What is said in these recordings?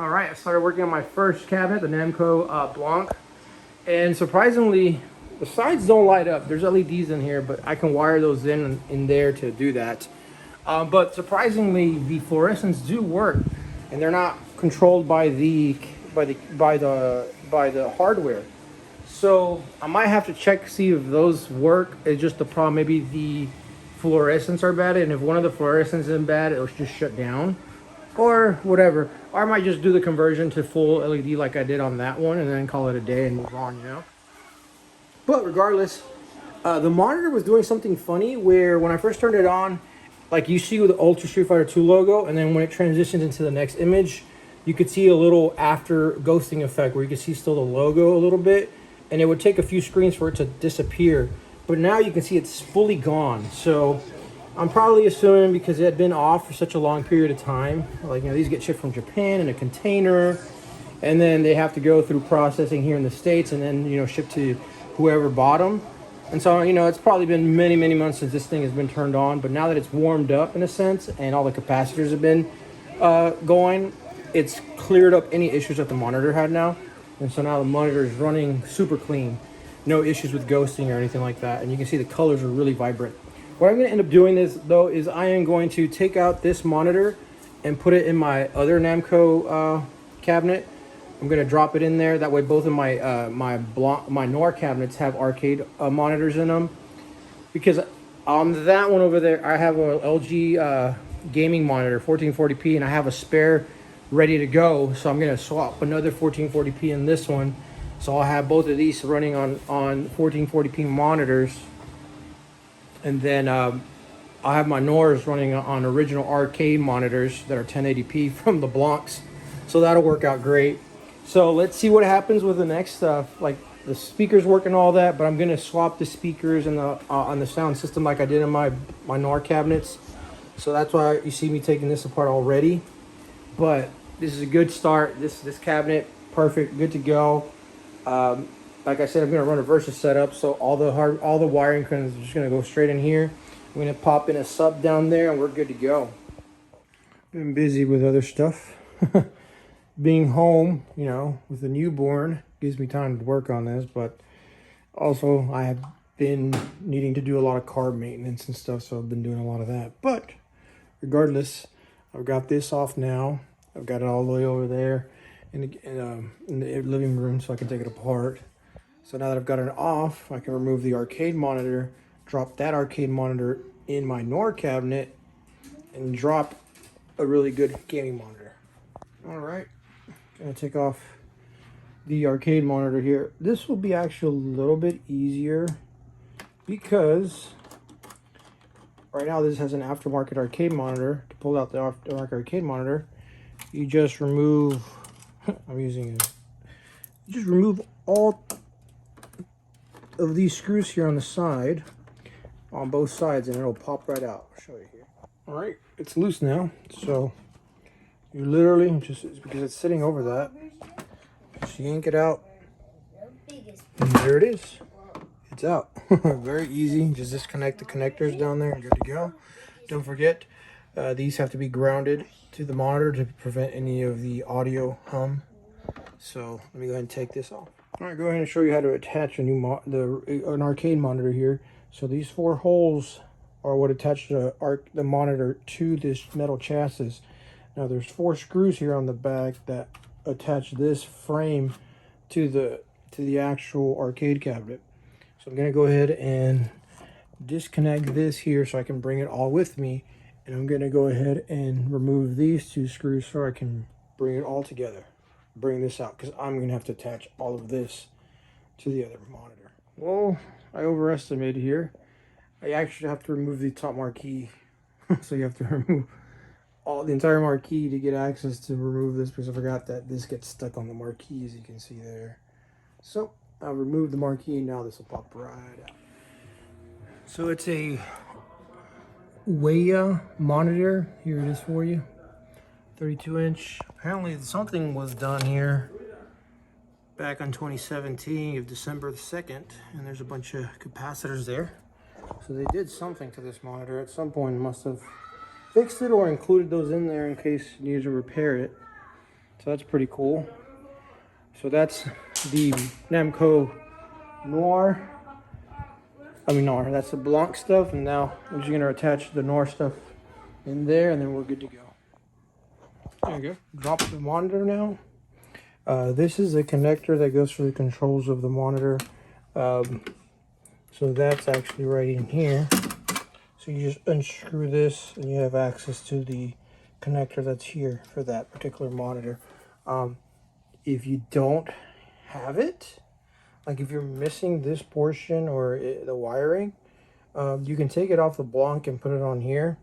All right, I started working on my first cabinet, the Namco Blanc, and surprisingly, the sides don't light up. There's LEDs in here, but I can wire those in there to do that. But surprisingly, the fluorescents do work, and they're not controlled by the hardware. So I might have to check to see if those work. It's just the problem. Maybe the fluorescents are bad, and if one of the fluorescents is bad, it'll just shut down, or whatever. Or I might just do the conversion to full LED like I did on that one, and then call it a day and move on. But regardless, the monitor was doing something funny where when I first turned it on, like you see with the Ultra Street Fighter 2 logo, and then when it transitions into the next image, you could see a little after ghosting effect where you can see still the logo a little bit, and it would take a few screens for it to disappear. But now you can see it's fully gone. So I'm probably assuming because it had been off for such a long period of time, like, these get shipped from Japan in a container, and then they have to go through processing here in the States, and then, ship to whoever bought them. And so, it's probably been many, many months since this thing has been turned on. But now that it's warmed up in a sense, and all the capacitors have been going, it's cleared up any issues that the monitor had now. And so now the monitor is running super clean. No issues with ghosting or anything like that. And you can see the colors are really vibrant. What I'm going to end up doing though is I am going to take out this monitor and put it in my other Namco cabinet. I'm going to drop it in there. That way both of my NOR cabinets have arcade monitors in them. Because on that one over there, I have a LG gaming monitor, 1440p, and I have a spare ready to go. So I'm going to swap another 1440p in this one. So I'll have both of these running on 1440p monitors. And then I'll have my NORs running on original arcade monitors that are 1080p from the Blancs. So that'll work out great. So let's see what happens with the next stuff. Like the speakers work and all that, but I'm gonna swap the speakers and the on the sound system like I did in my NOR cabinets. So that's why you see me taking this apart already. But this is a good start. This cabinet, perfect, good to go. Like I said, I'm gonna run a Versus setup, so all the wiring is just gonna go straight in here. I'm gonna pop in a sub down there, and we're good to go. Been busy with other stuff. Being home, with a newborn gives me time to work on this, but also I have been needing to do a lot of carb maintenance and stuff, so I've been doing a lot of that. But regardless, I've got this off now. I've got it all the way over there in the living room so I can take it apart. So now that I've got it off, I can remove the arcade monitor, drop that arcade monitor in my NOR cabinet, and drop a really good gaming monitor. All right. Gonna take off the arcade monitor here. This will be actually a little bit easier because right now this has an aftermarket arcade monitor. To pull out the aftermarket arcade monitor, you just remove you just remove all of these screws here on the side, on both sides, and it'll pop right out. I'll show you here. All right, it's loose now, so you literally because it's sitting over that, just yank it out, and there it is. It's out. Very easy. Just disconnect the connectors down there and good to go. Don't forget, these have to be grounded to the monitor to prevent any of the audio hum. So let me go ahead and take this off. All right, go ahead and show you how to attach a new an arcade monitor here. So these 4 holes are what attach the monitor to this metal chassis. Now there's 4 screws here on the back that attach this frame to the actual arcade cabinet. So I'm gonna go ahead and disconnect this here so I can bring it all with me. And I'm gonna go ahead and remove these 2 screws so I can bring it all together. Bring this out because I'm gonna have to attach all of this to the other monitor. Well, I overestimated here. I actually have to remove the top marquee. So you have to remove the entire marquee to get access to remove this, because I forgot that this gets stuck on the marquee, as you can see there. So I'll remove the marquee. Now this will pop right out. So it's a Waya monitor. Here it is for you. 32-inch. Apparently something was done here back on 2017 of December the 2nd, and there's a bunch of capacitors there. So they did something to this monitor at some point. Must have fixed it or included those in there in case you need to repair it. So that's pretty cool. So that's the Namco Noir. Noir. That's the Blanc stuff. And now I'm just gonna attach the Noir stuff in there, and then we're good to go. There you go. Drop the monitor now. This is the connector that goes for the controls of the monitor. So that's actually right in here. So you just unscrew this and you have access to the connector that's here for that particular monitor. If you don't have it, like if you're missing this portion or the wiring, you can take it off the Blanc and put it on here.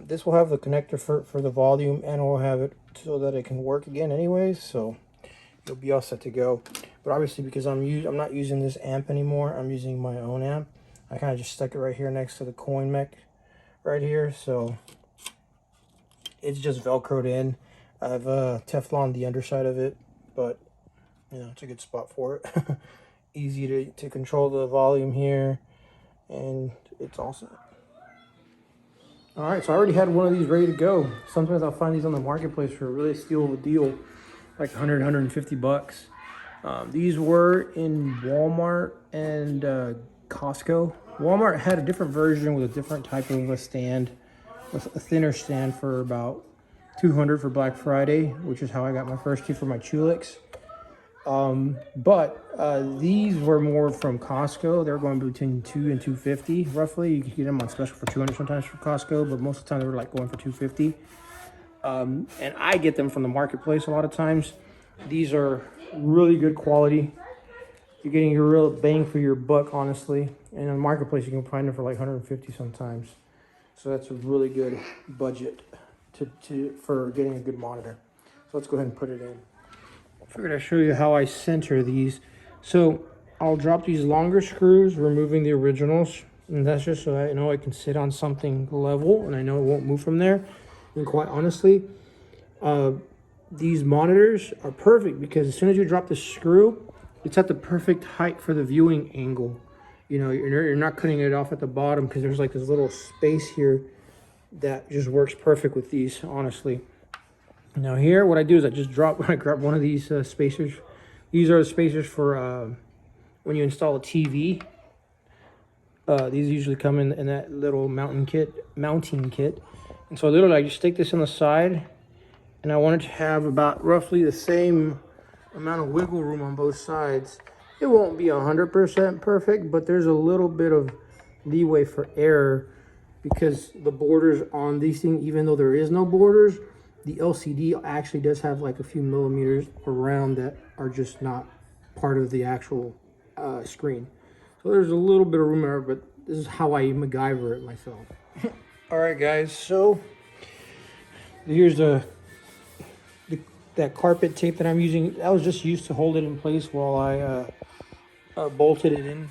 This will have the connector for the volume, and we'll have it so that it can work again anyways, so you'll be all set to go. But obviously, because I'm not using this amp anymore, I'm using my own amp. I kind of just stuck it right here next to the coin mech right here, so it's just velcroed in. I've Teflon the underside of it, but you know, it's a good spot for it. Easy to control the volume here, and it's all set. All right, so I already had one of these ready to go. Sometimes I'll find these on the marketplace for a really steal of a deal, like 100, 150 bucks. These were in Walmart and Costco. Walmart had a different version with a different type of a stand, with a thinner stand for about $200 for Black Friday, which is how I got my first two for my Chulix. These were more from Costco. They're going between $200 and $250 roughly. You can get them on special for $200 sometimes for Costco, but most of the time they were like going for $250. And I get them from the marketplace a lot of times. These are really good quality. You're getting your real bang for your buck, honestly. And in the marketplace, you can find them for like $150 sometimes. So that's a really good budget for getting a good monitor. So let's go ahead and put it in. I figured I'd show you how I center these. So I'll drop these longer screws, removing the originals. And that's just so I know I can sit on something level and I know it won't move from there. And quite honestly, these monitors are perfect because as soon as you drop the screw, it's at the perfect height for the viewing angle. You know, you're not cutting it off at the bottom because there's like this little space here that just works perfect with these, honestly. Now here, what I do is I grab one of these spacers. These are the spacers for when you install a TV. These usually come in that little mounting kit. And so literally I just stick this on the side, and I want it to have about roughly the same amount of wiggle room on both sides. It won't be 100% perfect, but there's a little bit of leeway for error because the borders on these things, even though there is no borders, the LCD actually does have like a few millimeters around that are just not part of the actual screen. So there's a little bit of room there, but this is how I MacGyver it myself. All right, guys, so here's that carpet tape that I'm using. That was just used to hold it in place while I bolted it in.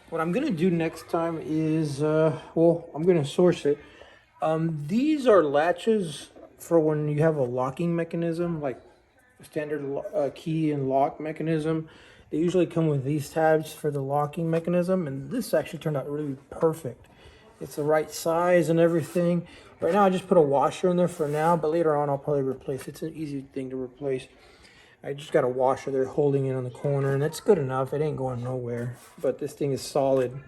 What I'm gonna do next time is, I'm gonna source it. These are latches for when you have a locking mechanism, like a standard key and lock mechanism. They usually come with these tabs for the locking mechanism, and this actually turned out really perfect. It's the right size and everything. Right now I just put a washer in there for now, but later on I'll probably replace it. It's an easy thing to replace. I just got a washer there holding it on the corner, and that's good enough. It ain't going nowhere, but this thing is solid.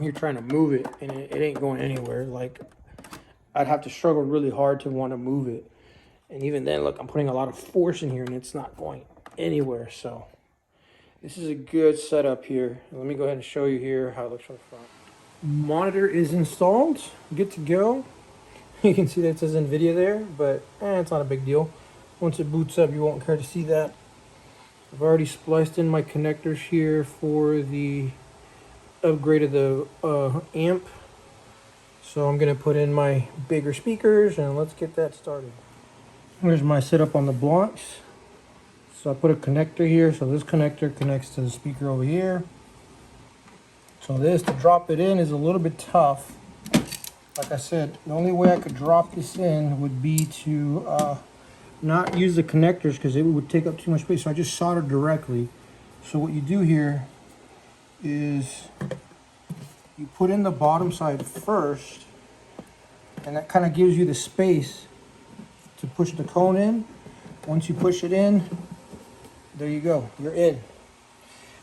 You're trying to move it and it ain't going anywhere. Like, I'd have to struggle really hard to want to move it. And even then, look, I'm putting a lot of force in here and it's not going anywhere. So this is a good setup here. Let me go ahead and show you here how it looks from the front. Monitor is installed, good to go. You can see that it says NVIDIA there, but it's not a big deal. Once it boots up, you won't care to see that. I've already spliced in my connectors here for the upgrade of the amp. So I'm gonna put in my bigger speakers and let's get that started. Here's my setup on the Blancs. So I put a connector here. So this connector connects to the speaker over here. So this, to drop it in, is a little bit tough. Like I said, the only way I could drop this in would be to not use the connectors because it would take up too much space. So I just solder directly. So what you do here is you put in the bottom side first, and that kind of gives you the space to push the cone in. Once you push it in, there you go, you're in.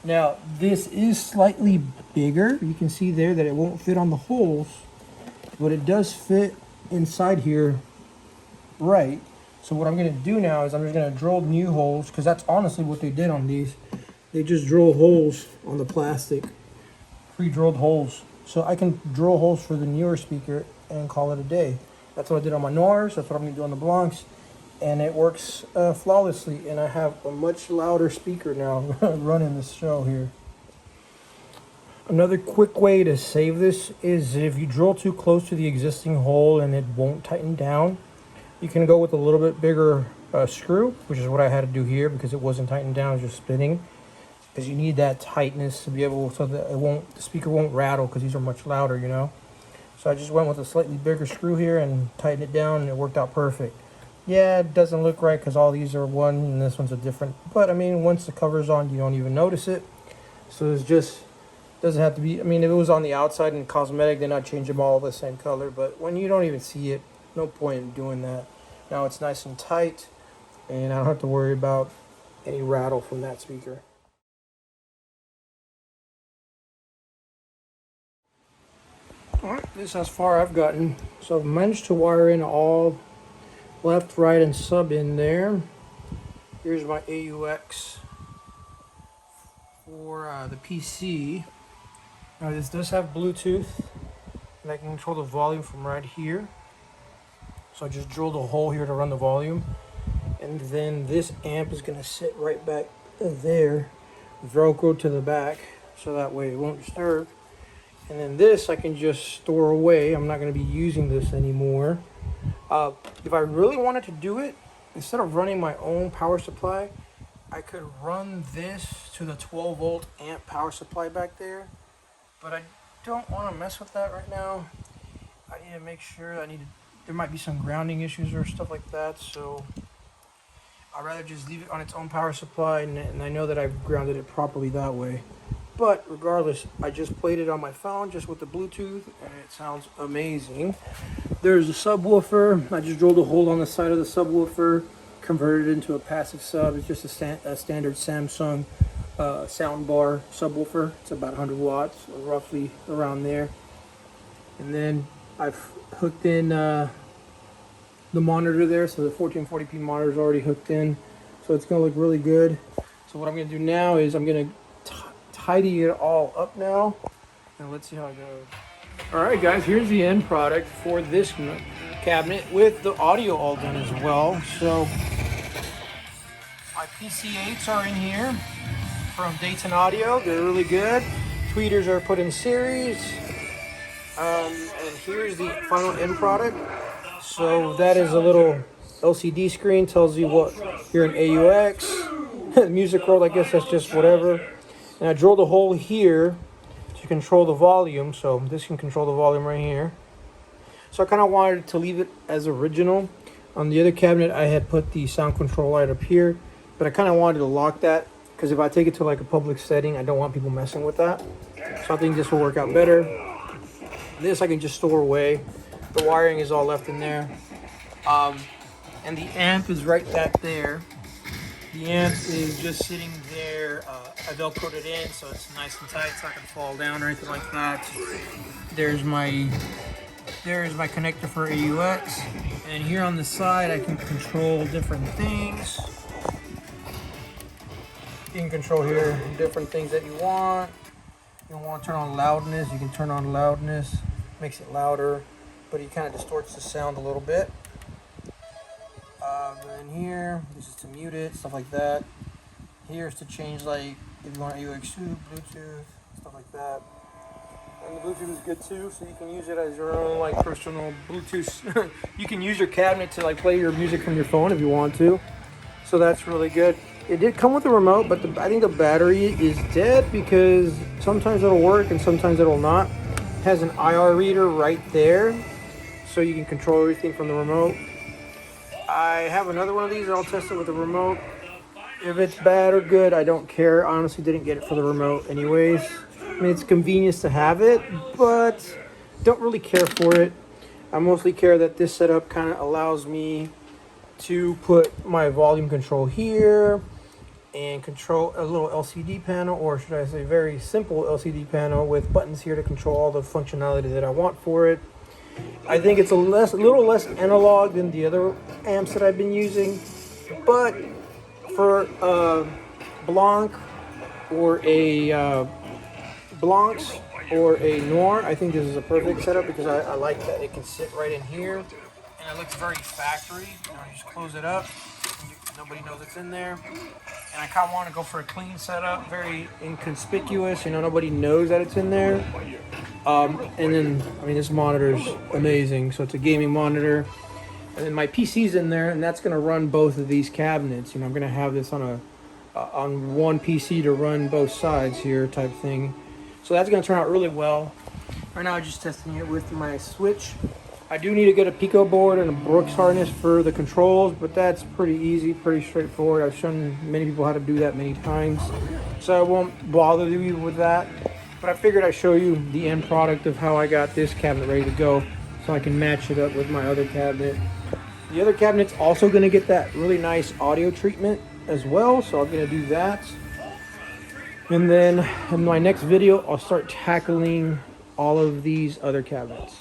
Now, this is slightly bigger. You can see there that it won't fit on the holes, but it does fit inside here right. So what I'm gonna do now is I'm just gonna drill new holes, because that's honestly what they did on these. They just drill holes on the plastic, pre-drilled holes. So I can drill holes for the newer speaker and call it a day. That's what I did on my Noirs, that's what I'm gonna do on the Blancs, and it works flawlessly, and I have a much louder speaker now running this show here. Another quick way to save this is if you drill too close to the existing hole and it won't tighten down, you can go with a little bit bigger screw, which is what I had to do here because it wasn't tightened down, it was just spinning. Because you need that tightness to be able, so that the speaker won't rattle, because these are much louder, you know. So I just went with a slightly bigger screw here and tightened it down, and it worked out perfect. Yeah, it doesn't look right because all these are one and this one's a different, but I mean, once the cover's on, you don't even notice it. So it's just, doesn't have to be, I mean, if it was on the outside and cosmetic, then I'd change them all the same color, but when you don't even see it, no point in doing that. Now it's nice and tight, and I don't have to worry about any rattle from that speaker. Alright, this is as far I've gotten. So I've managed to wire in all left, right, and sub in there. Here's my AUX for the PC. Now this does have Bluetooth, and I can control the volume from right here. So I just drilled a hole here to run the volume. And then this amp is going to sit right back there, Velcro to the back, so that way it won't disturb. And then this I can just store away. I'm not going to be using this anymore. If I really wanted to do it, instead of running my own power supply, I could run this to the 12 volt amp power supply back there. But I don't want to mess with that right now. I need to make sure, there might be some grounding issues or stuff like that. So I'd rather just leave it on its own power supply, and I know that I've grounded it properly that way. But regardless, I just played it on my phone just with the Bluetooth, and it sounds amazing. There's a subwoofer. I just drilled a hole on the side of the subwoofer, converted it into a passive sub. It's just a standard Samsung soundbar subwoofer. It's about 100 watts, roughly around there. And then I've hooked in the monitor there, so the 1440p monitor is already hooked in. So it's going to look really good. So what I'm going to do now is I'm going to tidy it all up now, and let's see how it goes. All right, guys, here's the end product for this cabinet with the audio all done as well. So my PC8s are in here from Dayton Audio. They're really good. Tweeters are put in series, and here's the final end product. So that is a little LCD screen, tells you what you're in AUX. Music roll, I guess that's just whatever. And I drilled a hole here to control the volume, so this can control the volume right here. So I kind of wanted to leave it as original. On the other cabinet, I had put the sound control light up here, but I kind of wanted to lock that, because if I take it to like a public setting, I don't want people messing with that. So I think this will work out better. This I can just store away. The wiring is all left in there. And the amp is right back there. The amp is just sitting there. I velcroed it in so it's nice and tight, it's not gonna fall down or anything like that. There's my connector for AUX, and here on the side I can control different things. You can control here different things that you want. You want to turn on loudness, you can turn on loudness, makes it louder, but it kind of distorts the sound a little bit. And here, this is to mute it, stuff like that. Here's to change, like, if you want AUX2, Bluetooth, stuff like that. And the Bluetooth is good too, so you can use it as your own, like, personal Bluetooth. You can use your cabinet to, like, play your music from your phone if you want to. So that's really good. It did come with a remote, but I think the battery is dead, because sometimes it'll work and sometimes it'll not. It has an IR reader right there, so you can control everything from the remote. I have another one of these, and I'll test it with the remote. If it's bad or good, I don't care. I honestly didn't get it for the remote anyways. I mean, it's convenience to have it, but don't really care for it. I mostly care that this setup kind of allows me to put my volume control here and control a little LCD panel, or should I say very simple LCD panel with buttons here to control all the functionality that I want for it. I think it's a little less analog than the other amps that I've been using, but for Blanc or a Blancs or a Noir, I think this is a perfect setup because I like that it can sit right in here and it looks very factory. You know, you just close it up, nobody knows it's in there. And I kind of want to go for a clean setup, very inconspicuous. You know, nobody knows that it's in there. And then, I mean, this monitor is amazing. So it's a gaming monitor. And then my PC's in there, and that's going to run both of these cabinets. You know, I'm going to have this on one PC to run both sides here type thing. So that's going to turn out really well. Right now, I'm just testing it with my Switch. I do need to get a Pico board and a Brooks harness for the controls, but that's pretty easy, pretty straightforward. I've shown many people how to do that many times, so I won't bother you with that. But I figured I'd show you the end product of how I got this cabinet ready to go, so I can match it up with my other cabinet. The other cabinet's also going to get that really nice audio treatment as well, so I'm going to do that. And then in my next video, I'll start tackling all of these other cabinets.